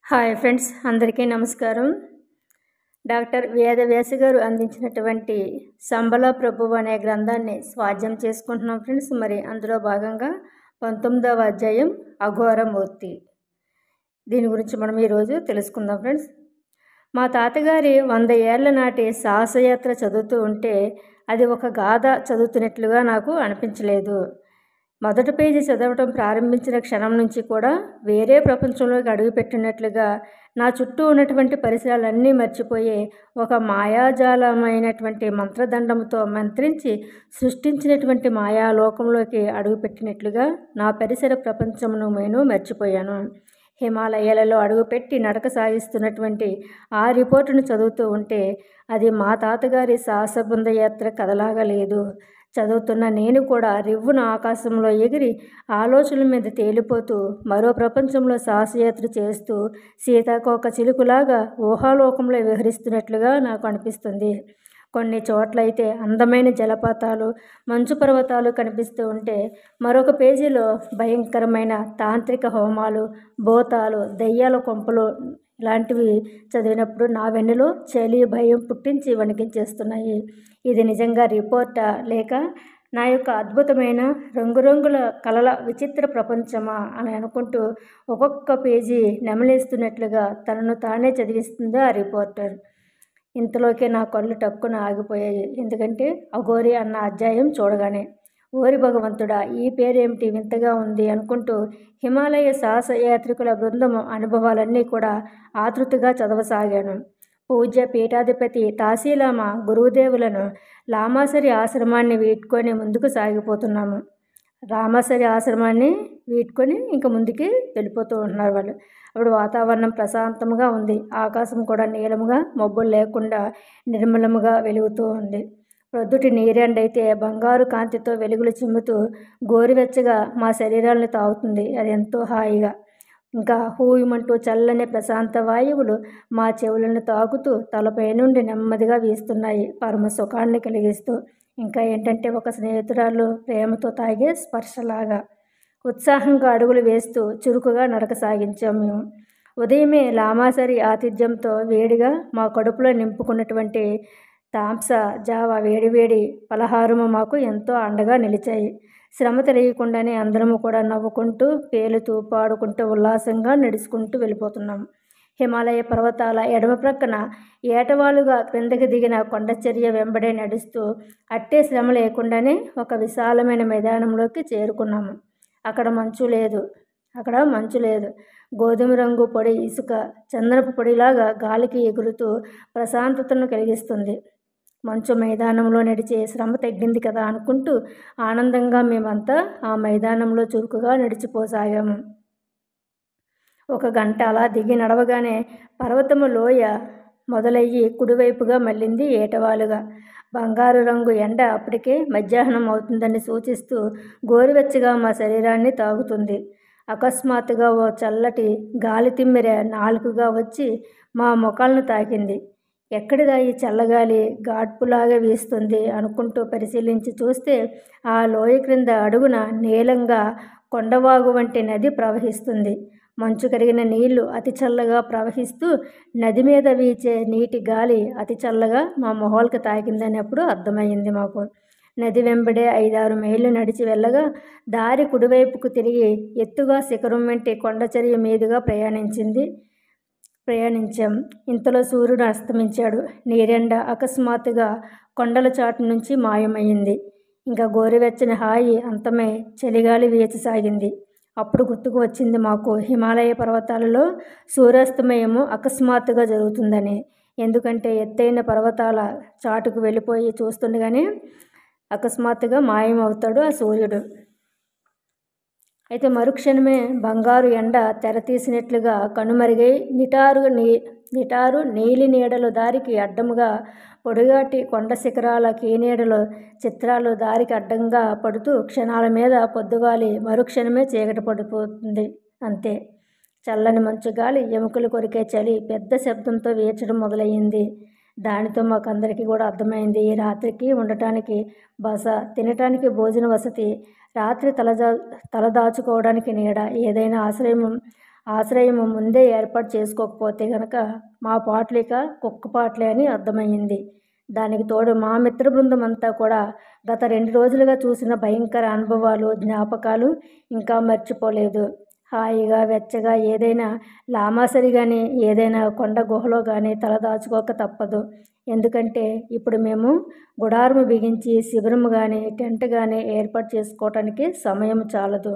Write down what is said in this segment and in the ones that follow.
Hi friends, అందరికీ నమస్కారం. Doctor Vedavyasa గారు అందించినటువంటి సంబల ప్రభువు అనే గ్రంథాన్ని స్వాధ్యాయం చేసుకుంటున్నాం ఫ్రెండ్స్. మరి అందులో భాగంగా 19వ అధ్యాయం అఘోరమూర్తి, దీని గురించి మనం ఈరోజు తెలుసుకుందాం ఫ్రెండ్స్. మా తాతగారి 100 ఏళ్ల నాటి సాహసయాత్ర చదువుతూ ఉంటే అది ఒక గాథ చదువుతున్నట్లుగా నాకు అనిపించలేదు. మొదటి పేజీ చదవటం ప్రారంభించిన క్షణం నుంచి కూడా వేరే ప్రపంచంలోకి అడుగుపెట్టినట్లుగా నా చుట్టూ ఉన్నటువంటి పరిసరాలన్నీ మర్చిపోయి ఒక మాయాజాలమైనటువంటి మంత్రదండంతో మంత్రించి సృష్టించినటువంటి మాయాలోకంలోకి అడుగుపెట్టినట్లుగా నా పరిసర ప్రపంచమును నేను మర్చిపోయాను. హిమాలయాలలో అడుగుపెట్టి నడక సాగిస్తున్నటువంటి ఆ రిపోర్టును చదువుతూ ఉంటే అది మా తాతగారి సాహస బృందయాత్ర కథలాగా లేదు. చదువుతున్న నేను కూడా రివ్వున ఆకాశంలో ఎగిరి ఆలోచనల మీద తేలిపోతూ మరో ప్రపంచంలో సాహసయాత్ర చేస్తూ సీతాకోక చిలుకులాగా ఊహాలోకంలో విహరిస్తున్నట్లుగా నాకు అనిపిస్తుంది. కొన్ని చోట్లయితే అందమైన జలపాతాలు, మంచు పర్వతాలు కనిపిస్తూ ఉంటే మరొక పేజీలో భయంకరమైన తాంత్రిక హోమాలు, భూతాలు, దెయ్యాల కొంపలు ఇలాంటివి చదివినప్పుడు నా వెన్నులో చలి, భయం పుట్టించి వణికించేస్తున్నాయి. ఇది నిజంగా రిపోర్టా, లేక నా యొక్క అద్భుతమైన రంగురంగుల కలల విచిత్ర ప్రపంచమా అని అనుకుంటూ ఒక్కొక్క పేజీ నెమలేస్తున్నట్లుగా తనను తానే చదివిస్తుంది ఆ రిపోర్టర్. ఇంతలోకే నా కళ్ళు టక్కున ఆగిపోయాయి. ఎందుకంటే అఘోరి అన్న అధ్యాయం చూడగానే ఓరి భగవంతుడా, ఈ పేరేమిటి వింతగా ఉంది అనుకుంటూ హిమాలయ సాహస యాత్రికుల బృందము అనుభవాలన్నీ కూడా ఆతృతగా చదవసాగాను. పూజ్య పీఠాధిపతి తాసీలామా గురువుదేవులను లామాసరి ఆశ్రమాన్ని వీడ్కొని ముందుకు సాగిపోతున్నాము. రామాసరి ఆశ్రమాన్ని వీడ్కొని ఇంకా ముందుకి వెళ్ళిపోతూ ఉంటున్నారు వాళ్ళు. అప్పుడు వాతావరణం ప్రశాంతంగా ఉంది. ఆకాశం కూడా నీలముగా, మబ్బులు లేకుండా నిర్మలముగా వెలుగుతూ ఉంది. ప్రొద్దుటి నీరెండైతే బంగారు కాంతితో వెలుగులు చిమ్ముతూ గోరువెచ్చగా మా శరీరాలను తాగుతుంది. అది ఎంతో హాయిగా. ఇంకా హూయమంటూ చల్లని ప్రశాంత వాయువులు మా చెవులను తాకుతూ తలపై నుండి నెమ్మదిగా వీస్తున్నాయి, పరమ సుఖాన్ని కలిగిస్తూ. ఇంకా ఏంటంటే ఒక స్నేహితురాలు ప్రేమతో తాగే స్పర్శలాగా. ఉత్సాహంగా అడుగులు వేస్తూ చురుకుగా నడక సాగించాం మేము. ఉదయమే లామాసరి ఆతిథ్యంతో వేడిగా మా కడుపులో నింపుకున్నటువంటి తాంసా జావా వేడివేడి పలహారము మాకు ఎంతో అండగా నిలిచాయి. శ్రమ తెలియకుండానే అందరము కూడా నవ్వుకుంటూ, పేలుతూ, పాడుకుంటూ, ఉల్లాసంగా నడుచుకుంటూ వెళ్ళిపోతున్నాము. హిమాలయ పర్వతాల ఎడమ ప్రక్కన ఏటవాలుగా క్రిందకి దిగిన కొండచర్య వెంబడే నడుస్తూ అట్టే శ్రమ లేకుండానే ఒక విశాలమైన మైదానంలోకి చేరుకున్నాము. అక్కడ మంచు లేదు. గోధుమ రంగు పొడి ఇసుక చందనపు పొడిలాగా గాలికి ఎగురుతూ ప్రశాంతతను కలిగిస్తుంది. మంచు మైదానంలో నడిచే శ్రమ తగ్గింది కదా అనుకుంటూ ఆనందంగా మేమంతా ఆ మైదానంలో చురుకుగా నడిచిపోసాగాము. 1 గంట అలా దిగి నడవగానే పర్వతము లోయ మొదలయ్యి కుడివైపుగా మళ్ళింది ఏటవాలుగా. బంగారు రంగు ఎండ అప్పటికే మధ్యాహ్నం అవుతుందని సూచిస్తూ గోరువెచ్చగా మా శరీరాన్ని తాగుతుంది. అకస్మాత్తుగా ఓ చల్లటి గాలి తిమ్మెర నాలుకగా వచ్చి మా ముఖాలను తాకింది. ఎక్కడిదా ఈ చల్లగాలి గాడ్పులాగా వీస్తుంది అనుకుంటూ పరిశీలించి చూస్తే ఆ లోయ క్రింద అడుగున నీలంగా కొండవాగు వంటి నది ప్రవహిస్తుంది. మంచు కరిగిన నీళ్లు అతి చల్లగా ప్రవహిస్తూ నది మీద వీచే నీటి గాలి అతి చల్లగా మా మొహాలకు తాకిందని అప్పుడు అర్థమైంది మాకు. నది వెంబడే 5-6 మైళ్ళు నడిచి వెళ్ళగా దారి కుడివైపుకు తిరిగి ఎత్తుగా శిఖరం వంటి కొండచర్య మీదుగా ప్రయాణించాం. ఇంతలో సూర్యుడు అస్తమించాడు. నీరెండ అకస్మాత్తుగా కొండల చాటు నుంచి మాయమైంది. ఇంకా గోరువెచ్చని హాయి అంతమై చలిగాలి వీచసాగింది. అప్పుడు గుర్తుకు వచ్చింది మాకు హిమాలయ పర్వతాలలో సూర్యాస్తమయము అకస్మాత్తుగా జరుగుతుందని. ఎందుకంటే ఎత్తైన పర్వతాల చాటుకు వెళ్ళిపోయి చూస్తుండగానే అకస్మాత్తుగా మాయమవుతాడు ఆ సూర్యుడు. అయితే మరుక్షణమే బంగారు ఎండ తెరతీసినట్లుగా కనుమరుగై నిటారు నీలి నీడలు దారికి అడ్డముగా పొడుగాటి కొండ శిఖరాల కీనీడలు చిత్రాలు దారికి అడ్డంగా పడుతూ క్షణాల మీద పొద్దువాలి మరుక్షణమే చీకటి పడిపోతుంది. అంతే. చల్లని మంచు గాలి, ఎముకలు కొరికే చలి పెద్ద శబ్దంతో వీచడం మొదలయ్యింది. దానితో మాకందరికీ కూడా అర్థమైంది, ఈ రాత్రికి ఉండటానికి బస, తినటానికి భోజన వసతి, రాత్రి తలదాచుకోవడానికి నీడ, ఏదైనా ఆశ్రయము ముందే ఏర్పాటు చేసుకోకపోతే గనక మా పాటలిక కుక్క పాటలే అని అర్థమయ్యింది. దానికి తోడు మా మిత్ర బృందం అంతా కూడా గత 2 రోజులుగా చూసిన భయంకర అనుభవాలు, జ్ఞాపకాలు ఇంకా మర్చిపోలేదు. హాయిగా, వెచ్చగా ఏదైనా లామాసరి కానీ, ఏదైనా కొండ గుహలో కానీ తలదాచుకోక తప్పదు. ఎందుకంటే ఇప్పుడు మేము గుడారము బిగించి శిబిరము కానీ, టెంట్ కానీ ఏర్పాటు చేసుకోవటానికి సమయం చాలదు.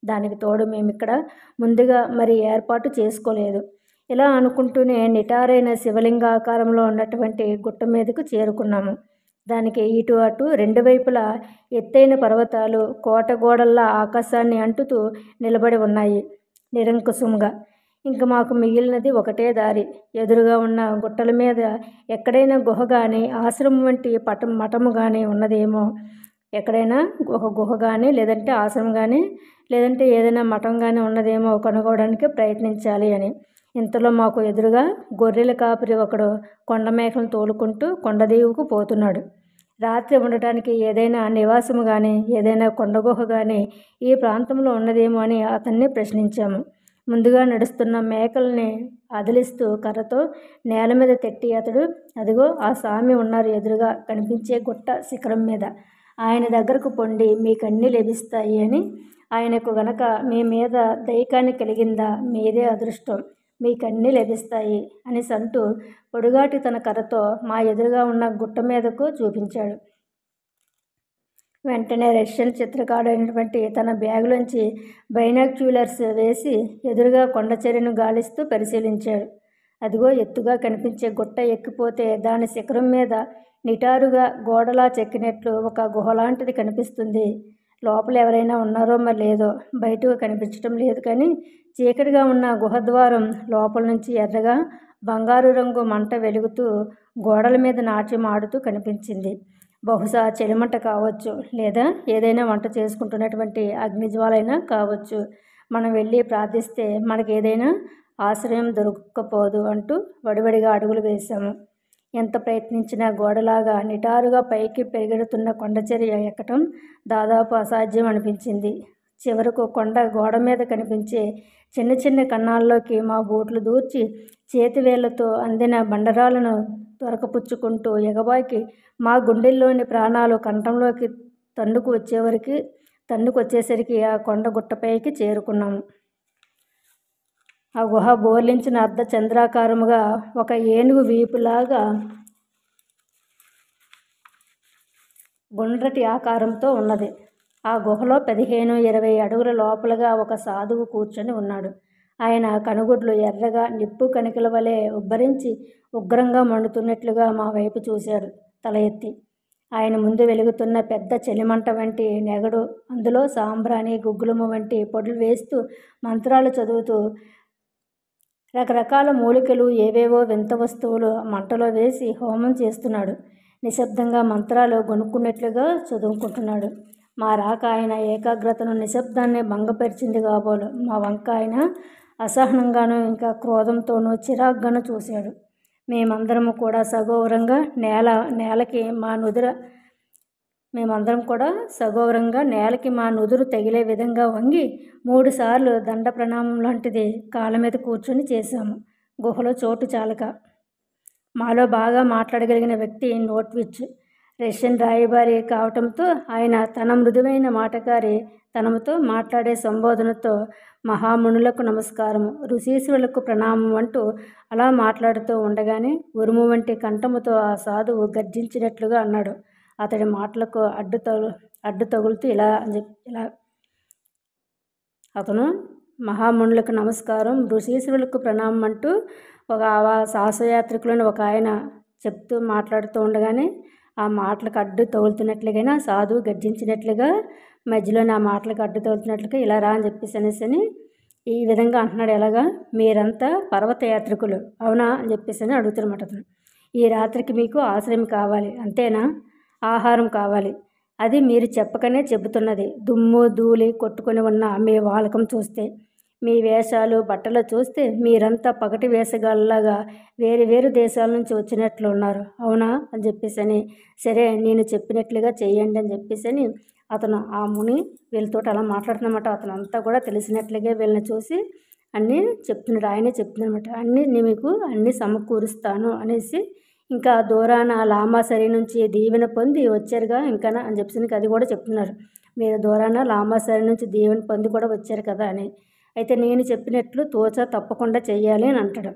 దానికి తోడు మేమిక్కడ ముందుగా మరి ఏర్పాటు చేసుకోలేదు. ఇలా అనుకుంటూనే నిటారైన శివలింగాకారంలో ఉన్నటువంటి గుట్ట మీదకు చేరుకున్నాము. దానికి ఇటు అటు 2 వైపులా ఎత్తైన పర్వతాలు కోట గోడల్లా ఆకాశాన్ని అంటుతూ నిలబడి ఉన్నాయి నిరంకుశంగా. ఇంక మాకు మిగిలినది ఒకటే దారి. ఎదురుగా ఉన్న గుట్టల మీద ఎక్కడైనా గుహ కానీ, ఆశ్రమం వంటి మఠము కానీ ఉన్నదేమో. ఎక్కడైనా ఒక గుహ కానీ, లేదంటే ఆశ్రమం కానీ, లేదంటే ఏదైనా మఠం కానీ ఉన్నదేమో కనుగోవడానికి ప్రయత్నించాలి అని. ఇంతలో మాకు ఎదురుగా గొర్రెల కాపరి ఒకడు కొండ మేకలను తోలుకుంటూ కొండదీవుకు పోతున్నాడు. రాత్రి ఉండటానికి ఏదైనా నివాసము కానీ, ఏదైనా కొండగుహ కానీ ఈ ప్రాంతంలో ఉన్నదేమో అని అతన్ని ప్రశ్నించాము. ముందుగా నడుస్తున్న మేకల్ని అదిలిస్తూ కర్రతో నేల మీద తట్టి అతడు, అదిగో ఆ స్వామి ఉన్నారు ఎదురుగా కనిపించే గుట్ట శిఖరం మీద, ఆయన దగ్గరకు పొండి మీకన్నీ లభిస్తాయి అని, ఆయనకు గనక మీ మీద దైకాన్ని కలిగిందా మీదే అదృష్టం, మీకన్నీ లభిస్తాయి అని అంటూ పొడుగాటి తన కర్రతో మా ఎదురుగా ఉన్న గుట్ట మీదకు చూపించాడు. వెంటనే రష్యన్ చిత్రకారుడైనటువంటి తన బ్యాగులోంచి బైనాక్యులర్స్ వేసి ఎదురుగా కొండచర్యను గాలిస్తూ పరిశీలించాడు. అదిగో ఎత్తుగా కనిపించే గుట్ట ఎక్కిపోతే దాని శిఖరం మీద నిటారుగా గోడలా చెక్కినట్లు ఒక గుహలాంటిది కనిపిస్తుంది. లోపల ఎవరైనా ఉన్నారో మరి లేదో బయటకు కనిపించడం లేదు, కానీ చీకటిగా ఉన్న గుహద్వారం లోపల నుంచి ఎర్రగా బంగారు రంగు మంట వెలుగుతూ గోడల మీద నాట్యం ఆడుతూ కనిపించింది. బహుశా చెలిమంట కావచ్చు, లేదా ఏదైనా వంట చేసుకుంటున్నటువంటి అగ్నిజ్వాలైనా కావచ్చు. మనం వెళ్ళి ప్రార్థిస్తే మనకి ఏదైనా ఆశ్రయం దొరకకపోదు అంటూ వడివడిగా అడుగులు వేశాము. ఎంత ప్రయత్నించినా గోడలాగా నిటారుగా పైకి పెరిగెడుతున్న కొండచర్య ఎక్కటం దాదాపు అసాధ్యం అనిపించింది. చివరకు కొండ గోడ మీద కనిపించే చిన్న చిన్న కన్నాల్లోకి మా బూట్లు దూర్చి చేతివేళ్లతో అందిన బండరాలను దొరకపుచ్చుకుంటూ ఎగబాకి మా గుండెల్లోని ప్రాణాలు కంఠంలోకి తన్నుకొచ్చేసరికి ఆ కొండ గుట్టపైకి చేరుకున్నాము. ఆ గుహ బోర్లించిన అర్ధ చంద్రాకారముగా ఒక ఏనుగు వీపులాగా గుండ్రటి ఆకారంతో ఉన్నది. ఆ గుహలో 15-20 అడుగుల లోపలగా ఒక సాధువు కూర్చొని ఉన్నాడు. ఆయన కనుగుడ్లు ఎర్రగా నిప్పు కణికల వలె ఉబ్బరించి ఉగ్రంగా మండుతున్నట్లుగా మా వైపు చూశాడు తల ఎత్తి. ఆయన ముందు వెలుగుతున్న పెద్ద చెలిమంట వంటి నెగడు, అందులో సాంబ్రాణి గుగ్గులము వంటి పొడులు వేస్తూ మంత్రాలు చదువుతూ రకరకాల మూలికలు ఏవేవో వింత వస్తువులు మంటలో వేసి హోమం చేస్తున్నాడు. నిశ్శబ్దంగా మంత్రాలు గొనుక్కున్నట్లుగా చదువుకుంటున్నాడు. మా రాక ఆయన ఏకాగ్రతను, నిశ్శబ్దాన్ని భంగపరిచింది కాబోలు. మా వంక ఆయన అసహనంగానూ ఇంకా క్రోధంతోనూ చిరాగ్గాను చూశాడు. మేమందరం కూడా సగౌరవంగా నేలకి మా నుదురు తగిలే విధంగా వంగి 3 సార్లు దండ ప్రణామం లాంటిది కాళ్ళ మీద కూర్చొని చేశాము. గుహలో చోటు చాలక. మాలో బాగా మాట్లాడగలిగిన వ్యక్తి నోట్విచ్ రష్యన్ రాయబారి కావటంతో ఆయన తన మృదువైన మాటకారి తనముతో మాట్లాడే సంబోధనతో మహామునులకు నమస్కారము, ఋషీశ్వరులకు ప్రణామం అంటూ అలా మాట్లాడుతూ ఉండగానే ఉరుము వంటి కంఠముతో ఆ సాధువు గర్జించినట్లుగా అన్నాడు. అతడి మాటలకు అడ్డు తగులుతూ ఇలా అతను మహామునులకు నమస్కారం, ఋషీశ్వరులకు ప్రణామం అంటూ ఒక సాహసయాత్రికులను ఒక ఆయన చెప్తూ మాట్లాడుతూ ఉండగానే ఆ మాటలకు అడ్డు తగులుతున్నట్లుగా సాధువు గర్జించినట్లుగా మధ్యలోనే ఆ మాటలకు అడ్డు తగులుతున్నట్లుగా ఇలా రా అని చెప్పేసి ఈ విధంగా అంటున్నాడు. ఎలాగా, మీరంతా పర్వతయాత్రికులు అవునా అని చెప్పేసి అడుగుతున్నమాట అతను. ఈ రాత్రికి మీకు ఆశ్రయం కావాలి అంతేనా? ఆహారం కావాలి. అది మీరు చెప్పకనే చెబుతున్నది. దుమ్ము ధూళి కొట్టుకొని ఉన్న మీ వాలకం చూస్తే, మీ వేషాలు బట్టలు చూస్తే మీరంతా పగటి వేషగాళ్ళలాగా వేరు వేరు దేశాల నుంచి వచ్చినట్లు ఉన్నారు అవునా అని చెప్పేసి, సరే నేను చెప్పినట్లుగా చెయ్యండి అని చెప్పేసి అతను ఆ ముని వీళ్ళతో అలా మాట్లాడుతున్నమాట. అతను అంతా కూడా తెలిసినట్లుగా వీళ్ళని చూసి అన్నీ చెప్తున్నాడు. ఆయనే చెప్తున్నాడు అనమాట. అన్నీ మీకు అన్నీ సమకూరుస్తాను అనేసి, ఇంకా దూరాన లామాసరి నుంచి దీవెన పొంది వచ్చారుగా ఇంకా అని చెప్పేసి అది కూడా చెప్తున్నారు. మీరు దూరాన లామాసరి నుంచి దీవెన పొంది కూడా వచ్చారు కదా అని. అయితే నేను చెప్పినట్లు తోచా తప్పకుండా చెయ్యాలి అని అంటాడు.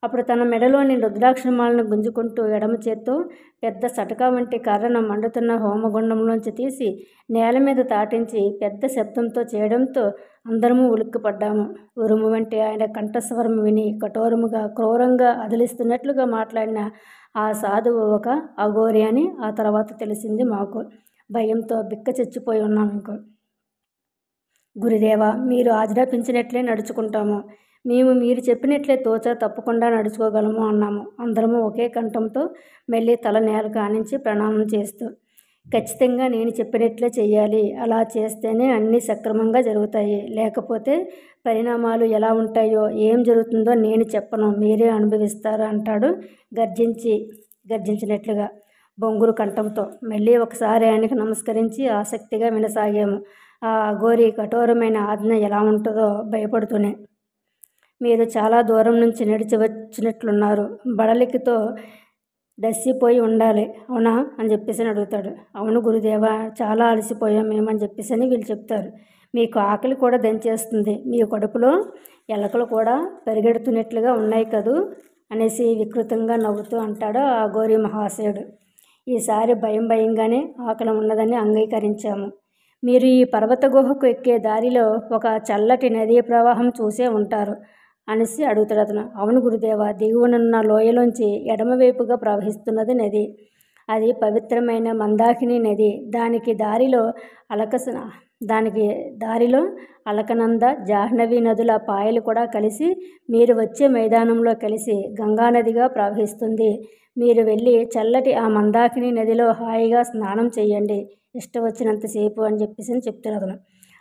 అప్పుడు తన మెడలోని రుద్రాక్షమాలను గుంజుకుంటూ ఎడమ చేత్తో పెద్ద సటకా వంటి కర్రను మండుతున్న హోమగుండంలోంచి తీసి నేల మీద తాటించి పెద్ద శబ్దంతో చేయడంతో అందరము ఉలిక్కిపడ్డాము. ఉరుము వంటి ఆయన కంఠస్వరం విని కఠోరముగా క్రూరంగా అదిలిస్తున్నట్లుగా మాట్లాడిన ఆ సాధువు ఒక అఘోరి అని ఆ తర్వాత తెలిసింది మాకు. భయంతో బిక్క చచ్చిపోయి ఉన్నాం. ఇంకో గురుదేవా, మీరు ఆజ్ఞాపించినట్లే నడుచుకుంటాము. మేము మీరు చెప్పినట్లే తోచా తప్పకుండా నడుచుకోగలము అన్నాము. అందరము ఒకే కంఠంతో మెల్లి తల నేల కానించి ప్రణామం చేస్తూ, ఖచ్చితంగా నేను చెప్పినట్లే చెయ్యాలి. అలా చేస్తేనే అన్నీ సక్రమంగా జరుగుతాయి. లేకపోతే పరిణామాలు ఎలా ఉంటాయో, ఏం జరుగుతుందో నేను చెప్పను, మీరే అనుభవిస్తారు అంటాడు గర్జించినట్లుగా బొంగురు కంఠంతో. మళ్ళీ ఒకసారి ఆయనకు నమస్కరించి ఆసక్తిగా వినసాగాము. ఆ అఘోరి కఠోరమైన ఆజ్ఞ ఎలా ఉంటుందో భయపడుతూనే. మీరు చాలా దూరం నుంచి నడిచి వచ్చినట్లున్నారు. బడలికితో డస్సిపోయి ఉండాలి, అవునా అని చెప్పేసి అడుగుతాడు. అవును గురుదేవా, చాలా అలసిపోయాం మేమని చెప్పేసి అని వీళ్ళు చెప్తారు. మీకు ఆకలి కూడా దంచేస్తుంది, మీ కడుపులో ఎలకలు కూడా పరిగెడుతున్నట్లుగా ఉన్నాయి కదూ అనేసి వికృతంగా నవ్వుతూ అంటాడు ఆ అఘోరి మహాశయుడు. ఈసారి భయంగానే ఆకలి ఉన్నదని అంగీకరించాము. మీరు ఈ పర్వత గుహకు ఎక్కే దారిలో ఒక చల్లటి నదీ ప్రవాహం చూసే ఉంటారు అనేసి అడుగుతాడు అతను. అవును గురుదేవా, దిగువనున్న లోయలోంచి ఎడమవైపుగా ప్రవహిస్తున్నది నది. అది పవిత్రమైన మందాకిని నది. దానికి దారిలో అలకనంద, జాహ్నవి నదుల పాయలు కూడా కలిసి మీరు వచ్చే మైదానంలో కలిసి గంగానదిగా ప్రవహిస్తుంది. మీరు వెళ్ళి చల్లటి ఆ మందాకిని నదిలో హాయిగా స్నానం చేయండి, ఇష్టం వచ్చినంతసేపు అని చెప్పేసి చెప్తారు అతను.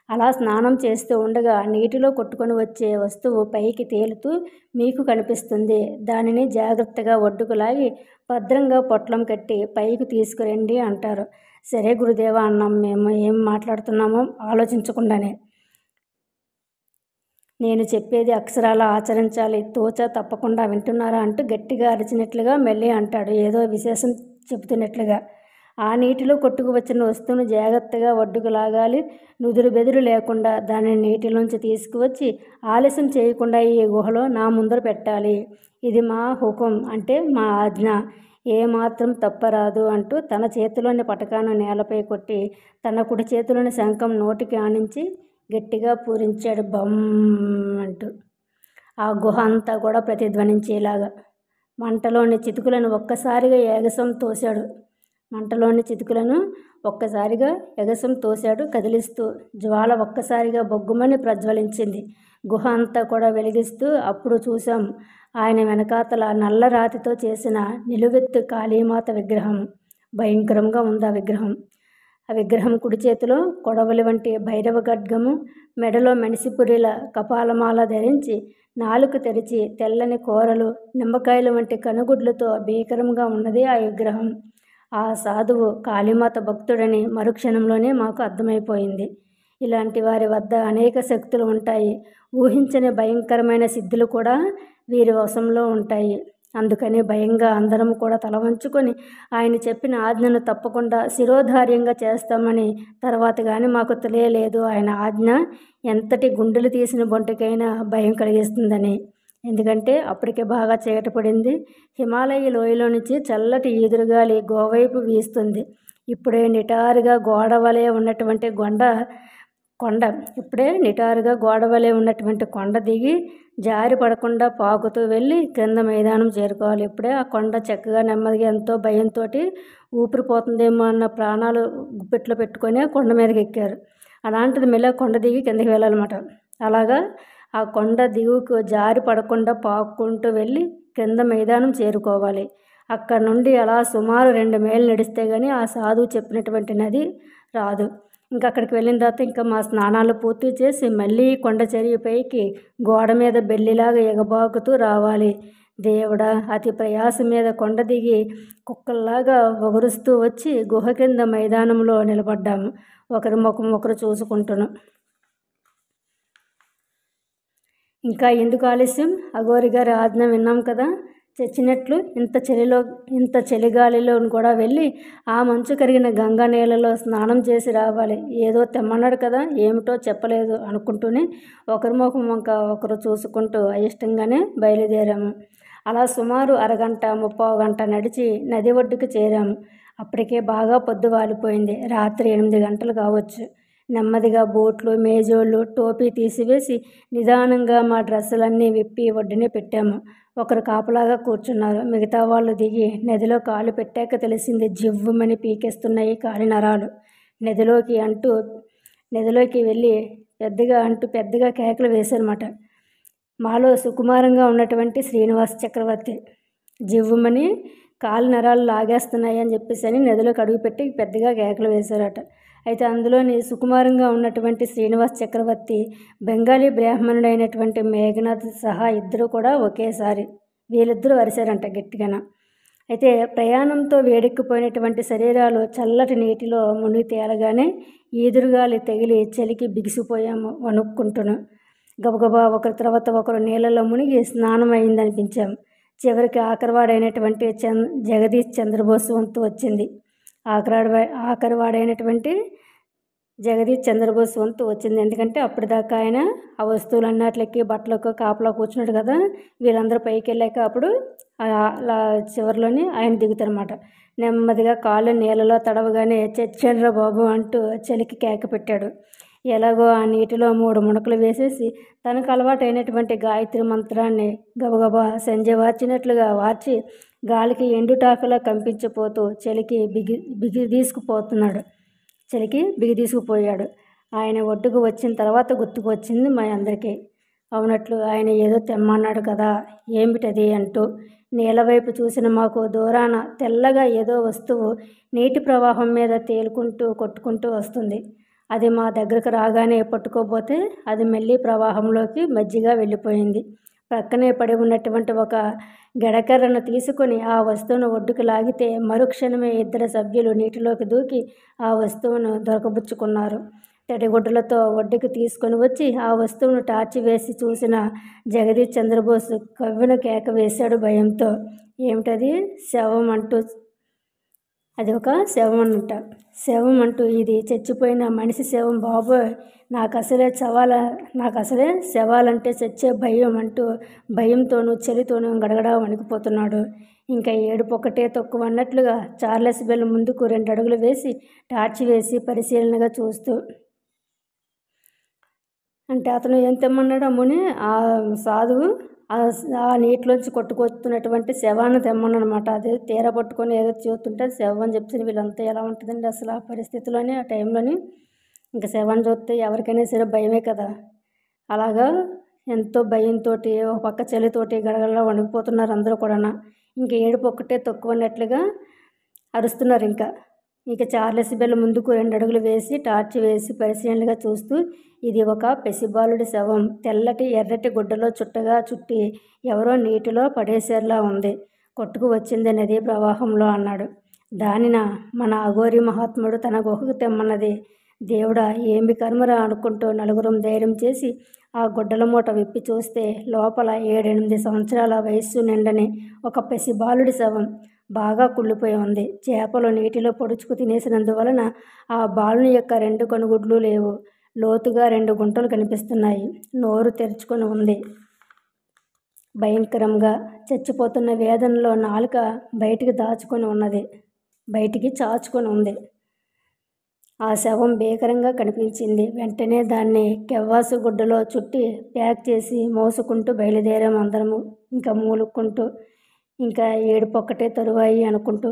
అలా స్నానం చేస్తూ ఉండగా నీటిలో కొట్టుకొని వచ్చే వస్తువు పైకి తేలుతూ మీకు కనిపిస్తుంది. దానిని జాగ్రత్తగా ఒడ్డుకు లాగి భద్రంగా పొట్లం కట్టి పైకి తీసుకురండి అంటారు. సరే గురుదేవా అన్నాం మేము, ఏం మాట్లాడుతున్నామో ఆలోచించకుండానే. నేను చెప్పేది అక్షరాలా ఆచరించాలి, తోచా తప్పకుండా వింటున్నారా అంటూ గట్టిగా అరిచినట్లుగా మెల్లి అంటాడు, ఏదో విశేషం చెబుతున్నట్లుగా. ఆ నీటిలో కొట్టుకు వచ్చిన వస్తువును జాగ్రత్తగా ఒడ్డుకు లాగాలి, నుదురు బెదురు లేకుండా దానిని నీటిలోంచి తీసుకువచ్చి ఆలస్యం చేయకుండా ఈ గుహలో నా ముందర పెట్టాలి. ఇది మా హుకుం, అంటే మా ఆజ్ఞ. ఏమాత్రం తప్పరాదు అంటూ తన చేతిలోని పటకాను నేలపై కొట్టి తన కుడి చేతిలోని శంఖం నోటికి ఆనించి గట్టిగా పూరించాడు బమ్ అంటూ. ఆ గుహ అంతా కూడా ప్రతిధ్వనించేలాగా మంటలోని చితుకులను ఒక్కసారిగా ఎగసం తోశాడు కదిలిస్తూ. జ్వాల ఒక్కసారిగా బొగ్గుమని ప్రజ్వలించింది. గుహ అంతా కూడా వెలిగిస్తూ అప్పుడు చూశాం ఆయన వెనకాతల నల్ల రాతితో చేసిన నిలువెత్తు కాళీమాత విగ్రహం. భయంకరంగా ఉంది ఆ విగ్రహం. ఆ విగ్రహం కుడి చేతిలో కొడవలి వంటి భైరవ ఖడ్గము, మెడలో మనిషిపురిల కపాలమాల ధరించి నాలుక తెరిచి తెల్లని కూరలు, నిమ్మకాయలు వంటి కనుగుడ్లతో భీకరంగా ఉన్నది ఆ విగ్రహం. ఆ సాధువు కాళీమాత భక్తుడని మరుక్షణంలోనే మాకు అర్థమైపోయింది. ఇలాంటి వారి వద్ద అనేక శక్తులు ఉంటాయి. ఊహించని భయంకరమైన సిద్ధులు కూడా వీరి వశంలో ఉంటాయి. అందుకని భయంగా అందరం కూడా తల వంచుకొని ఆయన చెప్పిన ఆజ్ఞను తప్పకుండా శిరోధార్యంగా చేస్తామని తర్వాత కానీ మాకు తెలియలేదు ఆయన ఆజ్ఞ ఎంతటి గుండెలు తీసిన బొంటకైనా భయం కలిగిస్తుందని. ఎందుకంటే అప్పటికే బాగా చీకటి పడింది. హిమాలయ లోయలో నుంచి చల్లటి ఈదురుగాలి గోవైపు వీస్తుంది. ఇప్పుడే నిటారుగా గోడవలే ఉన్నటువంటి కొండ దిగి జారి పడకుండా పాకుతూ వెళ్ళి క్రింద మైదానం చేరుకోవాలి. ఇప్పుడే ఆ కొండ చక్కగా నెమ్మదిగా ఎంతో భయంతో ఊపిరిపోతుందేమో అన్న ప్రాణాలు గుప్పెట్లో పెట్టుకొని ఆ కొండ మీదకి ఎక్కారు. అలాంటిది మెల్ల కొండ దిగి కిందకి వెళ్ళాలన్నమాట. అలాగా ఆ కొండ దిగుకు జారి పడకుండా పాక్కుంటూ వెళ్ళి క్రింద మైదానం చేరుకోవాలి. అక్కడ నుండి అలా సుమారు 2 మైళ్ళు నడిస్తే కానీ ఆ సాధువు చెప్పినటువంటి నది రాదు. ఇంకా అక్కడికి వెళ్ళిన తర్వాత ఇంకా మా స్నానాలు పూర్తి చేసి మళ్ళీ కొండ చర్య పైకి గోడ మీద బెల్లిలాగా ఎగబాకుతూ రావాలి. దేవుడా, అతి ప్రయాస మీద కొండ దిగి కుక్కల్లాగా ఒగురుస్తూ వచ్చి గుహ కింద మైదానంలో నిలబడ్డాము, ఒకరి ముఖం ఒకరు చూసుకుంటున్నాం. ఇంకా ఎందుకు ఆలస్యం? అఘోరి గారి ఆజ్ఞ విన్నాం కదా. చచ్చినట్లు ఇంత చలిగాలిలో కూడా వెళ్ళి ఆ మంచు కరిగిన గంగా నీళ్ళలో స్నానం చేసి రావాలి. ఏదో తెమ్మన్నాడు కదా, ఏమిటో చెప్పలేదు అనుకుంటూనే ఒకరి ముఖం వంక ఒకరు చూసుకుంటూ అయిష్టంగానే బయలుదేరాము. అలా సుమారు అరగంట 30 గంట నడిచి నది ఒడ్డుకు చేరాము. అప్పటికే బాగా పొద్దు వాలిపోయింది. రాత్రి 8 గంటలు కావచ్చు. నెమ్మదిగా బూట్లు, మేజోళ్ళు, టోపీ తీసివేసి నిదానంగా మా డ్రెస్సులన్నీ విప్పి ఒడ్డునే పెట్టాము. ఒకరు కాపలాగా కూర్చున్నారు. మిగతా వాళ్ళు దిగి నదిలో కాలు పెట్టాక తెలిసింది, జివ్వుమని పీకేస్తున్నాయి కాలి నరాలు. నదిలోకి వెళ్ళి పెద్దగా కేకలు వేశారన్నమాట. మాలో సుకుమారంగా ఉన్నటువంటి శ్రీనివాస చక్రవర్తి జివ్వుమని కాలి నరాలు లాగేస్తున్నాయి అని చెప్పేసి అని నదిలోకి అడుగుపెట్టి పెద్దగా కేకలు వేశారట. అయితే అందులోని సుకుమారంగా ఉన్నటువంటి శ్రీనివాస చక్రవర్తి బెంగాలీ బ్రాహ్మణుడైనటువంటి మేఘనాథ్ సహా ఇద్దరు కూడా ఒకేసారి వీళ్ళిద్దరూ అరిశారంట గట్టిగాన. అయితే ప్రయాణంతో వేడెక్కిపోయినటువంటి శరీరాలు చల్లటి నీటిలో మునిగి తేలగానే ఈదురుగాలి తగిలి చలికి బిగిసిపోయాము వణుక్కుంటును. గబగబా ఒకరి తర్వాత ఒకరు నీళ్ళలో మునిగి స్నానం అయిందనిపించాము. చివరికి ఆఖరివాడైనటువంటి జగదీష్ చంద్రబోస్ వంతు వచ్చింది. ఆఖరివాడైనటువంటి జగదీష్ చంద్రబోస్ వంతు వచ్చింది. ఎందుకంటే అప్పటిదాకా ఆయన ఆ వస్తువులన్నిటికి బట్టలకు కాపలా కూర్చున్నాడు కదా. వీళ్ళందరూ పైకి వెళ్ళాక అప్పుడు అలా చివరిలోని ఆయన దిగుతారన్నమాట. నెమ్మదిగా కాళ్ళు నీళ్ళలో తడవగానే చచ్చాడురా బాబు అంటూ చలికి కేక పెట్టాడు. ఎలాగో ఆ నీటిలో 3 మునకలు వేసేసి తనకు అలవాటైనటువంటి గాయత్రి మంత్రాన్ని గబగబా సంజయ్ వార్చినట్లుగా వార్చి గాలికి ఎండుటాకులా కంపించిపోతూ చలికి బిగి తీసుకుపోయాడు. ఆయన ఒడ్డుకు వచ్చిన తర్వాత గుర్తుకు వచ్చింది మా అందరికీ. అవునట్లు ఆయన ఏదో తెమ్మన్నాడు కదా, ఏమిటది అంటూ నీళ్ళ వైపు చూసిన మాకు దూరాన తెల్లగా ఏదో వస్తువు నీటి ప్రవాహం మీద తేలుకుంటూ కొట్టుకుంటూ వస్తుంది. అది మా దగ్గరకు రాగానే పట్టుకోపోతే అది మళ్ళీ ప్రవాహంలోకి మజ్జిగా వెళ్ళిపోయింది. ప్రక్కనే పడి ఉన్నటువంటి ఒక గడకర్రను తీసుకొని ఆ వస్తువును ఒడ్డుకు లాగితే మరుక్షణమే 2 సభ్యులు నీటిలోకి దూకి ఆ వస్తువును దొరకబుచ్చుకున్నారు. తడిగుడ్డలతో ఒడ్డుకు తీసుకొని వచ్చి ఆ వస్తువును టార్చి వేసి చూసిన జగదీష్ చంద్రబోస్ కవ్విన కేక వేశాడు భయంతో. ఏమిటది? శవం అంటూ. అది ఒక శవం అంటూ. ఇది చచ్చిపోయిన మనిషి శవం బాబోయ్, నాకు అసలే శవాలంటే చచ్చే భయం అంటూ భయంతోనూ చలితోనూ గడగడా వణికిపోతున్నాడు. ఇంకా ఏడుపొక్కటే తక్కువ అన్నట్లుగా చార్లెస్ బెల్ ముందుకు 2 అడుగులు వేసి టార్చి వేసి పరిశీలనగా చూస్తూ అంటే అతను ఏం తెమ్మన్నాడు అమ్ముని, ఆ సాధువు ఆ నీటిలోంచి కొట్టుకొస్తున్నటువంటి శవాన్ని తెమ్మన్నమాట. అదే తీర పట్టుకొని ఏదో చూస్తుంటే శవం అని చెప్పి వీళ్ళంతా ఎలా ఉంటుందండి అసలు ఆ పరిస్థితిలోని ఆ టైంలోని. ఇంకా శవాన్ని చూస్తే ఎవరికైనా సరే భయమే కదా. అలాగా ఎంతో భయంతో ఒక పక్క చలితోటి గడగడలా వణికిపోతున్నారు అందరూ కూడా. ఇంకా ఏడుపు ఒక్కటే తక్కువ అన్నట్లుగా అరుస్తున్నారు. ఇక చార్లెస్ బెల్ ముందుకు 2 అడుగులు వేసి టార్చి వేసి పరిశీలనగా చూస్తూ, ఇది ఒక పసిబాలుడి శవం, తెల్లటి ఎర్రటి గుడ్డలో చుట్టగా చుట్టి ఎవరో నీటిలో పడేసేలా ఉంది, కొట్టుకు వచ్చింది నదీ ప్రవాహంలో అన్నాడు. దానిన మన అఘోరి మహాత్ముడు తన గుహకు తెమ్మన్నది. దేవుడా, ఏమి కర్మరా అనుకుంటూ నలుగురం ధైర్యం చేసి ఆ గుడ్డల మూట విప్పి చూస్తే లోపల 7-8 సంవత్సరాల వయస్సు నిండని ఒక పసిబాలుడి శవం బాగా కుళ్ళిపోయి ఉంది. చేపలు నీటిలో పొడుచుకు తినేసినందువలన ఆ బాలుని యొక్క 2 కనుగుడ్లు లేవు. లోతుగా 2 గుంటలు కనిపిస్తున్నాయి. నోరు తెరుచుకొని ఉంది. భయంకరంగా చచ్చిపోతున్న వేదనలో నాలుక బయటికి చాచుకొని ఉంది. ఆ శవం భీకరంగా కనిపించింది. వెంటనే దాన్ని కెవ్వాసు గుడ్డలో చుట్టి ప్యాక్ చేసి మోసుకుంటూ బయలుదేరాము అందరము. ఇంకా మూలుక్కుంటూ, ఇంకా ఏడుపొక్కటే తరువాయి అనుకుంటూ.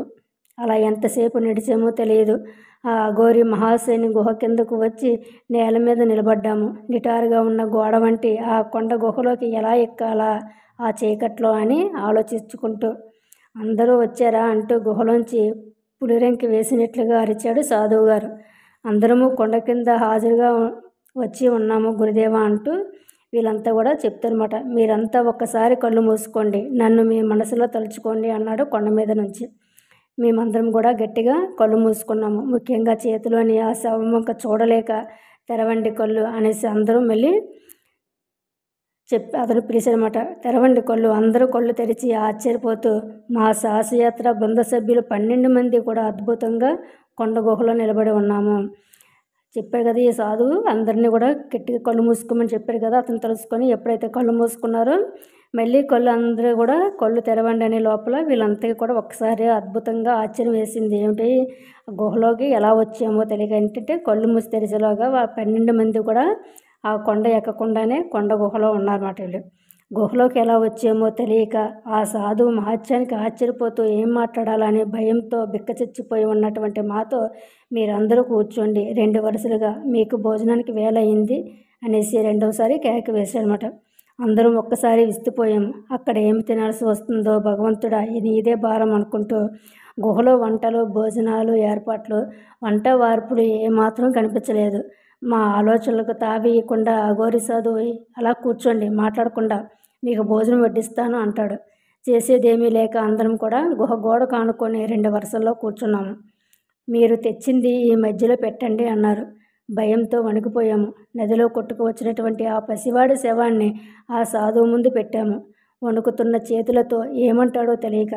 అలా ఎంతసేపు నడిచామో తెలియదు. ఆ అఘోరి మహాశయుని గుహ కిందకు వచ్చి నేల మీద నిలబడ్డాము. నిటారుగా ఉన్న గోడ వంటి ఆ కొండ గుహలోకి ఎలా ఎక్కాలా ఆ చీకట్లో అని ఆలోచించుకుంటూ. అందరూ వచ్చారా అంటూ గుహలోంచి పులిరెంకి వేసినట్లుగా అరిచాడు సాధువు గారు. అందరము కొండ కింద హాజరుగా వచ్చి ఉన్నాము గురుదేవా అంటూ వీళ్ళంతా కూడా చెప్తారన్నమాట. మీరంతా ఒక్కసారి కళ్ళు మూసుకోండి, నన్ను మీ మనసులో తలుచుకోండి అన్నాడు కొండ మీద నుంచి. మేమందరం కూడా గట్టిగా కళ్ళు మూసుకున్నాము. ముఖ్యంగా చేతిలోని ఆ శవం వంక చూడలేక తెరవండి కళ్ళు అనేసి అందరూ మళ్ళీ అతను పిలిచాడనమాట. తెరవండి కళ్ళు. అందరూ కళ్ళు తెరిచి ఆశ్చర్యపోతూ మా సాహసయాత్ర బృంద సభ్యులు 12 మంది కూడా అద్భుతంగా కొండ గుహలో నిలబడి ఉన్నాము. చెప్పారు కదా, ఈ సాధువు అందరినీ కూడా గట్టిగా కళ్ళు మూసుకోమని చెప్పారు కదా. అతను తెలుసుకొని ఎప్పుడైతే కళ్ళు మూసుకున్నారో మళ్ళీ కళ్ళు అందరూ కూడా కళ్ళు తెరవండి అనే లోపల వీళ్ళంతకీ కూడా ఒక్కసారి అద్భుతంగా ఆశ్చర్యం వేసింది. ఏమిటి, గుహలోకి ఎలా వచ్చామో తెలియక ఏంటంటే కళ్ళు మూసి తెరిచేలోగా 12 మంది కూడా ఆ కొండ ఎక్కకుండానే కొండ గుహలో ఉన్నారన్నమాట. వీళ్ళు గుహలోకి ఎలా వచ్చామో తెలియక ఆ సాధువు మహత్యానికి ఆశ్చర్యపోతూ ఏం మాట్లాడాలని భయంతో బిక్కచచ్చిపోయి ఉన్నటువంటి మాతో మీరందరూ కూర్చోండి, 2 వరుసలుగా, మీకు భోజనానికి వేళ అయింది అనేసి రెండవసారి కేక వేశాడనమాట. అందరం ఒక్కసారి విస్తుపోయాం. అక్కడ ఏమి తినాల్సి వస్తుందో భగవంతుడా, నీదే భారం అనుకుంటూ గుహలో వంటలు, భోజనాలు, ఏర్పాట్లు, వంట వార్పులు ఏమాత్రం కనిపించలేదు. మా ఆలోచనలకు తావీయకుండా అఘోరి సాధువు అలా కూర్చోండి, మాట్లాడకుండా మీకు భోజనం వడ్డిస్తాను అంటాడు. చేసేదేమీ లేక అందరం కూడా గుహ గోడ కానుకొని 2 వరుసల్లో కూర్చున్నాము. మీరు తెచ్చింది ఈ మధ్యలో పెట్టండి అన్నారు. భయంతో వణికిపోయాము. నదిలో కొట్టుకు వచ్చినటువంటి ఆ పసివాడి శవాన్ని ఆ సాధువు ముందు పెట్టాము. వణుకుతున్న చేతులతో ఏమంటాడో తెలియక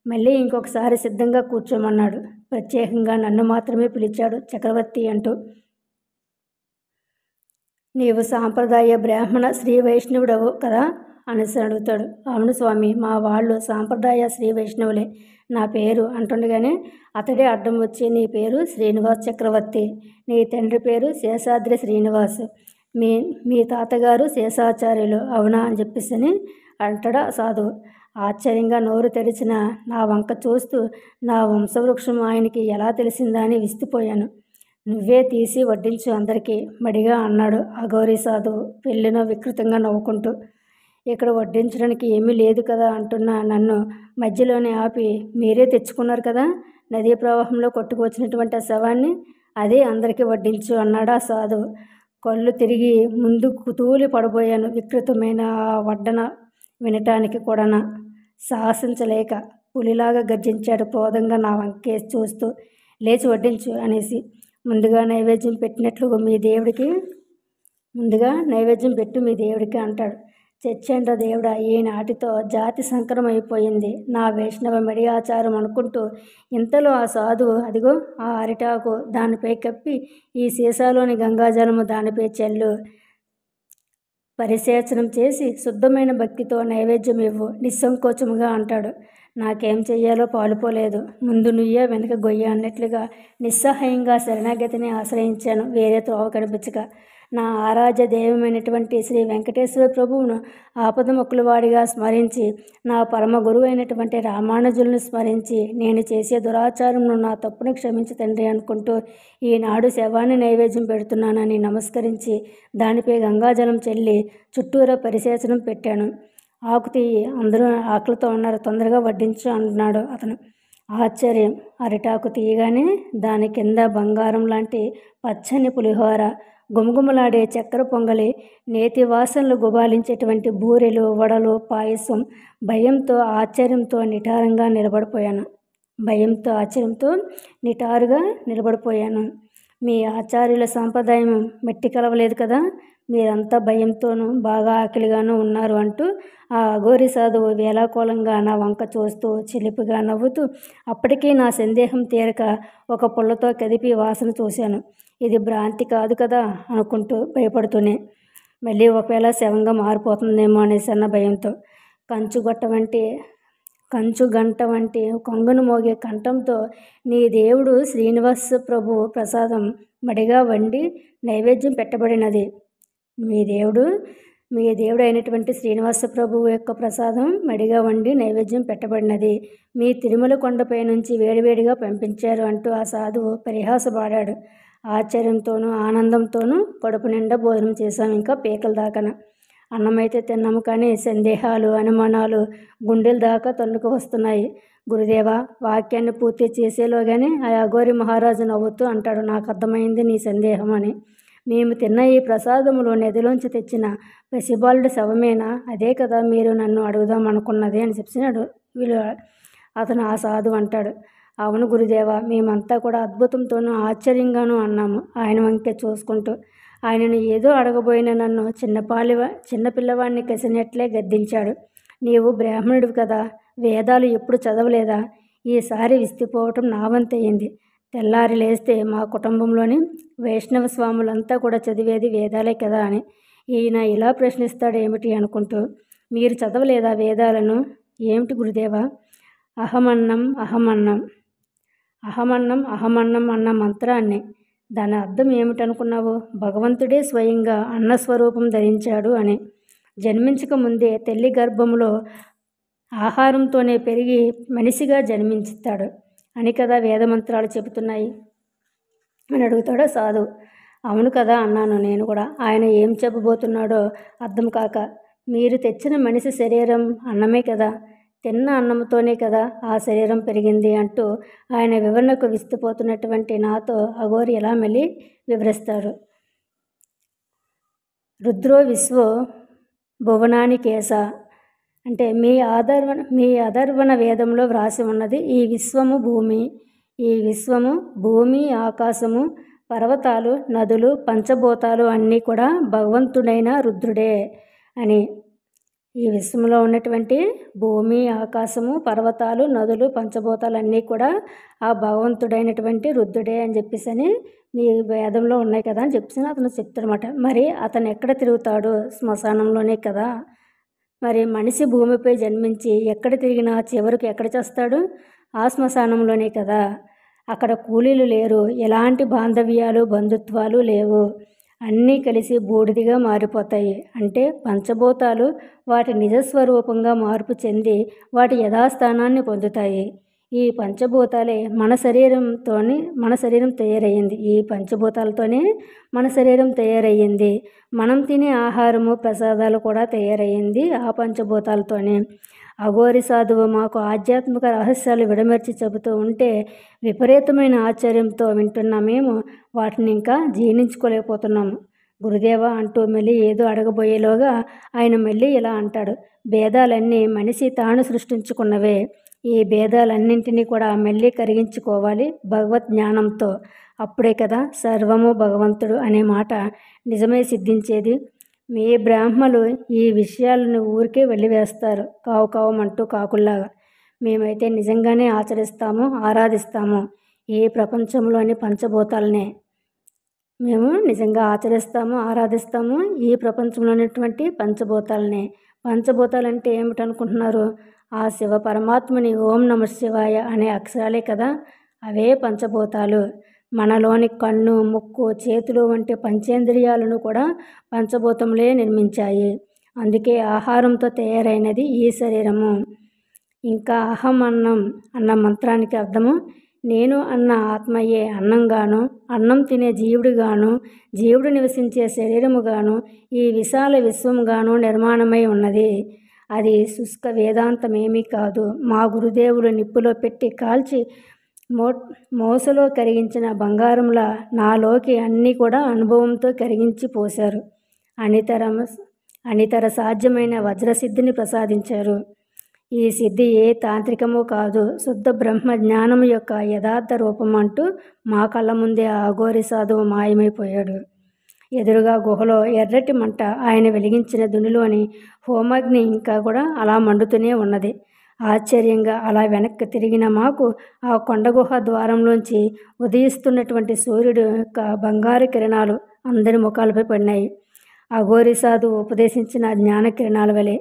మళ్ళీ ఇంకొకసారి సిద్ధంగా కూర్చోమన్నాడు. ప్రత్యేకంగా నన్ను మాత్రమే పిలిచాడు చక్రవర్తి అంటూ. నీవు సాంప్రదాయ బ్రాహ్మణ శ్రీ వైష్ణవుడవు కదా అనేసి అడుగుతాడు. అవును స్వామి, మా వాళ్ళు సాంప్రదాయ శ్రీ వైష్ణవులే. నా పేరు అంటుండగానే అతడే అడ్డం వచ్చి, నీ పేరు శ్రీనివాస్ చక్రవర్తి, నీ తండ్రి పేరు శేషాద్రి శ్రీనివాస్, మీ తాతగారు శేషాచార్యులు అవునా అని చెప్పేసి అంటాడు సాధువు. ఆశ్చర్యంగా నోరు తెరిచిన నా వంక చూస్తూ నా వంశవృక్షం ఆయనకి ఎలా తెలిసిందా అని విస్తుపోయాను. నువ్వే తీసి వడ్డించు అందరికీ మడిగా అన్నాడు అఘోరి సాధువు పెళ్ళినో వికృతంగా నవ్వుకుంటూ. ఇక్కడ వడ్డించడానికి ఏమీ లేదు కదా అంటున్న నన్ను మధ్యలోనే ఆపి, మీరే తెచ్చుకున్నారు కదా నదీ ప్రవాహంలో కొట్టుకొచ్చినటువంటి ఆ శవాన్ని, అదే అందరికీ వడ్డించు అన్నాడు ఆ సాధువు. కళ్ళు తిరిగి ముందుకు తూలి పడబోయాను. వికృతమైన ఆ వడ్డన వినటానికి కూడా సాహసించలేక పులిలాగా గర్జించాడు క్రోధంగా నా వంకేసి చూస్తూ. లేచి వడ్డించు అనేసి ముందుగా నైవేద్యం పెట్టు మీ దేవుడికి అంటాడు. చచ్చేంద్ర దేవుడా, ఈనాటితో జాతి సంకరం అయిపోయింది, నా వైష్ణవ మెడి ఆచారం అనుకుంటూ ఇంతలో ఆ సాధువు అదిగో ఆ అరిటాకు దానిపై కప్పి ఈ సీసాలోని గంగాజలము దానిపై చెల్లు, పరిసేచనం చేసి శుద్ధమైన భక్తితో నైవేద్యం ఇవ్వు నిస్సంకోచముగా అంటాడు. నాకేం చెయ్యాలో పాలుపోలేదు. ముందు నుయ్య వెనక గొయ్య అన్నట్లుగా నిస్సహాయంగా శరణాగతిని ఆశ్రయించాను, వేరే త్రోవ కనిపించక. నా ఆరాధ్య దైవమైనటువంటి శ్రీ వెంకటేశ్వర ప్రభువును ఆపదముక్కులవాడిగా స్మరించి, నా పరమ గురువు అయినటువంటి రామానుజులను స్మరించి, నేను చేసే దురాచారంను నా తప్పును క్షమించి తండ్రి అనుకుంటూ ఈనాడు శవాన్ని నైవేద్యం పెడుతున్నానని నమస్కరించి దానిపై గంగాజలం చెల్లి చుట్టూరా పరిసేచనం పెట్టాను. ఆకు తీయి, అందరూ ఆకలితో ఉన్నారు, తొందరగా వడ్డించు అంటున్నాడు అతను. ఆశ్చర్యం, అరిటాకు తీయగానే దాని కింద బంగారం లాంటి పచ్చని పులిహోర, గుమగుమలాడే చక్కెర పొంగలి, నేతి వాసనలు గుబాలించేటువంటి బూరెలు, వడలు, పాయసం. భయంతో ఆశ్చర్యంతో నిటారుగా నిలబడిపోయాను. మీ ఆచార్యుల సాంప్రదాయం మెట్టి కలవలేదు కదా, మీరంతా భయంతోనూ బాగా ఆకలిగానూ ఉన్నారు అంటూ ఆ అఘోరి సాధువు వేలాకోలంగా నా వంక చూస్తూ చిలిపిగా నవ్వుతూ, అప్పటికీ నా సందేహం తీరక ఒక పుల్లతో కదిపి వాసన చూశాను. ఇది భ్రాంతి కాదు కదా అనుకుంటూ భయపడుతూనే, మళ్ళీ ఒకవేళ శవంగా మారిపోతుందేమో అనేసి అన్న భయంతో, కంచుగంట వంటి కొంగును మోగే కంఠంతో, నీ దేవుడు శ్రీనివాస ప్రభు ప్రసాదం మడిగా వండి నైవేద్యం పెట్టబడినది. మీ దేవుడు అయినటువంటి శ్రీనివాస ప్రభువు యొక్క ప్రసాదం మడిగా వండి నైవేద్యం పెట్టబడినది. మీ తిరుమల కొండపై నుంచి వేడివేడిగా పంపించారు అంటూ ఆ సాధువు పరిహాసపడాడు. ఆశ్చర్యంతోనూ ఆనందంతోనూ కడుపు నిండా భోజనం చేశాం, ఇంకా పీకల దాకాన. అన్నమైతే తిన్నాము, కానీ సందేహాలు, అనుమానాలు గుండెల దాకా తన్నుకు వస్తున్నాయి. గురుదేవా, వాక్యాన్ని పూర్తి చేసేలోగానే ఆ అఘోరి మహారాజు నవ్వుతూ అంటాడు, నాకు అర్థమైంది నీ సందేహం అని. మేము తిన్న ఈ ప్రసాదములో నదిలోంచి తెచ్చిన పసిబాలుడి శవమేనా? అదే కదా మీరు నన్ను అడుగుదాం అనుకున్నది అని చెప్పినాడు అతను. ఆ సాధువు అంటాడు, అవును గురుదేవా, మేమంతా కూడా అద్భుతంతోనూ ఆశ్చర్యంగానూ అన్నాము ఆయన వంకే చూసుకుంటూ. ఆయనను ఏదో అడగబోయిన నన్ను చిన్నపిల్లవాడిని కసినట్లే గద్దించాడు. నీవు బ్రాహ్మణుడివి కదా, వేదాలు ఎప్పుడు చదవలేదా? ఈసారి విస్తుపోవటం నా వంతయింది. తెల్లారి లేస్తే మా కుటుంబంలోని వైష్ణవ స్వాములంతా కూడా చదివేది వేదాలే కదా అని. ఈయన ఇలా ప్రశ్నిస్తాడేమిటి అనుకుంటూ, మీరు చదవలేదా వేదాలను? ఏమిటి గురుదేవా? అహమన్నం అహమన్నం అహమన్నం అహమన్నం అన్న మంత్రాన్ని. దాని అర్థం ఏమిటనుకున్నావు? భగవంతుడే స్వయంగా అన్నస్వరూపం ధరించాడు అని. జన్మించక ముందే తల్లి గర్భంలో ఆహారంతోనే పెరిగి మనిషిగా జన్మించుతాడు అని కదా వేదమంత్రాలు చెబుతున్నాయి అని అడుగుతాడు సాధువు. అవును కదా అన్నాను నేను కూడా. ఆయన ఏం చెప్పబోతున్నాడో అర్థం కాక, మీరు తెచ్చిన మనిషి శరీరం అన్నమే కదా, తిన్న అన్నంతోనే కదా ఆ శరీరం పెరిగింది అంటూ ఆయన వివరణకు విస్తుపోతున్నటువంటి నాతో అఘోరి ఎలా మళ్ళీ వివరిస్తాడు. రుద్రో విశ్వో భువనాని కేశ అంటే మీ అధర్వణ వేదంలో వ్రాసి ఉన్నది ఈ విశ్వము భూమి. ఈ విశ్వము భూమి, ఆకాశము, పర్వతాలు, నదులు, పంచభూతాలు అన్నీ కూడా భగవంతుడైన రుద్రుడే అని. ఈ విశ్వంలో ఉన్నటువంటి భూమి, ఆకాశము, పర్వతాలు, నదులు, పంచభూతాలు అన్నీ కూడా ఆ భగవంతుడైనటువంటి రుద్రుడే అని చెప్పేసి మీ వేదంలో ఉన్నాయి కదా అని చెప్పేసి అతను చెప్తాడనమాట. మరి అతను ఎక్కడ తిరుగుతాడు? శ్మశానంలోనే కదా. మరి మనిషి భూమిపై జన్మించి ఎక్కడ తిరిగినా చివరికి ఎక్కడ చేస్తాడు? ఆ శ్మశానంలోనే కదా. అక్కడ కూలీలు లేరు, ఎలాంటి బాంధవ్యాలు బంధుత్వాలు లేవు, అన్నీ కలిసి బూడిదిగా మారిపోతాయి. అంటే పంచభూతాలు వాటి నిజస్వరూపంగా మార్పు చెంది వాటి యథాస్థానాన్ని పొందుతాయి. ఈ పంచభూతాలే మన శరీరం తయారయ్యింది. ఈ పంచభూతాలతోనే మన శరీరం తయారయ్యింది. మనం తినే ఆహారము, ప్రసాదాలు కూడా తయారయ్యింది ఆ పంచభూతాలతోనే. అఘోరి సాధువు మాకు ఆధ్యాత్మిక రహస్యాలు విడమర్చి చెబుతూ ఉంటే విపరీతమైన ఆశ్చర్యంతో వింటున్న మేము వాటిని ఇంకా జీర్ణించుకోలేకపోతున్నాము. గురుదేవా అంటూ మళ్ళీ ఏదో అడగబోయేలోగా ఆయన మళ్ళీ ఇలా అంటాడు. భేదాలన్నీ మనిషి తాను సృష్టించుకున్నవే. ఈ భేదాలన్నింటినీ కూడా మళ్ళీ కరిగించుకోవాలి భగవత్ జ్ఞానంతో. అప్పుడే కదా సర్వము భగవంతుడు అనే మాట నిజమే సిద్ధించేది. మీ బ్రాహ్మలు ఈ విషయాలను ఊరికే వెళ్ళివేస్తారు కావుమంటూ కాకుల్లాగా. మేమైతే నిజంగానే ఆచరిస్తాము, ఆరాధిస్తాము ఈ ప్రపంచంలోని పంచభూతాలనే. మేము నిజంగా ఆచరిస్తాము, ఆరాధిస్తాము ఈ ప్రపంచంలో ఉన్నటువంటి పంచభూతాలనే. పంచభూతాలు అంటే ఏమిటనుకుంటున్నారు? ఆ శివ పరమాత్మని ఓం నమ శివాయ అనే అక్షరాలే కదా, అవే పంచభూతాలు. మనలోని కన్ను, ముక్కు, చేతులు వంటి పంచేంద్రియాలను కూడా పంచభూతములే నిర్మించాయి. అందుకే ఆహారంతో తయారైనది ఈ శరీరము. ఇంకా అహం అన్నం అన్న మంత్రానికి అర్థము నేను అన్న ఆత్మయే అన్నంగాను, అన్నం తినే జీవుడిగాను, జీవుడు నివసించే శరీరముగాను, ఈ విశాల విశ్వంగాను నిర్మాణమై ఉన్నది. అది శుష్క వేదాంతమేమీ కాదు. మా గురుదేవులు నిప్పులో పెట్టి కాల్చి మోసలో కరిగించిన బంగారంలా నాలోకి అన్నీ కూడా అనుభవంతో కరిగించి పోశారు. అనితర సాధ్యమైన వజ్రసిద్ధిని ప్రసాదించారు. ఈ సిద్ధి ఏ తాంత్రికమూ కాదు, శుద్ధ బ్రహ్మ జ్ఞానం యొక్క యథార్థ రూపం అంటూ మా కళ్ళ ముందే ఆ అఘోరి సాధువు మాయమైపోయాడు. ఎదురుగా గుహలో ఎర్రటి మంట ఆయన వెలిగించిన దునిలోని హోమాగ్ని ఇంకా కూడా అలా మండుతూనే ఉన్నది. ఆశ్చర్యంగా అలా వెనక్కి తిరిగిన మాకు ఆ కొండగుహ ద్వారంలోంచి ఉదయిస్తున్నటువంటి సూర్యుడు యొక్క బంగారు కిరణాలు అందరి ముఖాలపై పడినాయి. అఘోరి సాధువు ఉపదేశించిన జ్ఞాన కిరణాల వలె.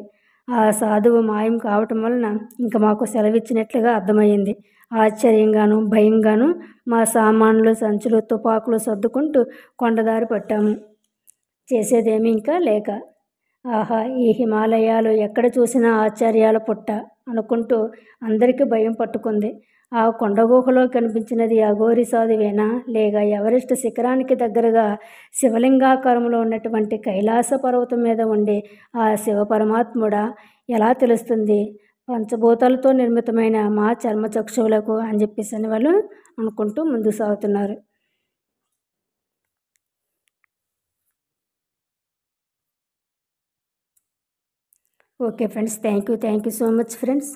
ఆ సాధువు మాయం కావటం వలన ఇంకా మాకు సెలవిచ్చినట్లుగా అర్థమయ్యింది. ఆశ్చర్యంగాను భయంగాను మా సామాన్లు, సంచులు, తుపాకులు సర్దుకుంటూ కొండదారి పట్టాము. చేసేదేమీ ఇంకా లేక. ఆహా, ఈ హిమాలయాలు ఎక్కడ చూసినా ఆశ్చర్యాల పుట్ట అనుకుంటూ అందరికీ భయం పట్టుకుంది. ఆ కొండగుహలో కనిపించినది అఘోరి సాధువేనా, లేక ఎవరెస్ట్ శిఖరానికి దగ్గరగా శివలింగాకారంలో ఉన్నటువంటి కైలాస పర్వతం మీద ఉండే ఆ శివ పరమాత్ముడా? ఎలా తెలుస్తుంది పంచభూతాలతో నిర్మితమైన మా చర్మచక్షువులకు అని చెప్పేసి వాళ్ళు అనుకుంటూ ముందుకు సాగుతున్నారు. Okay friends, thank you so much friends.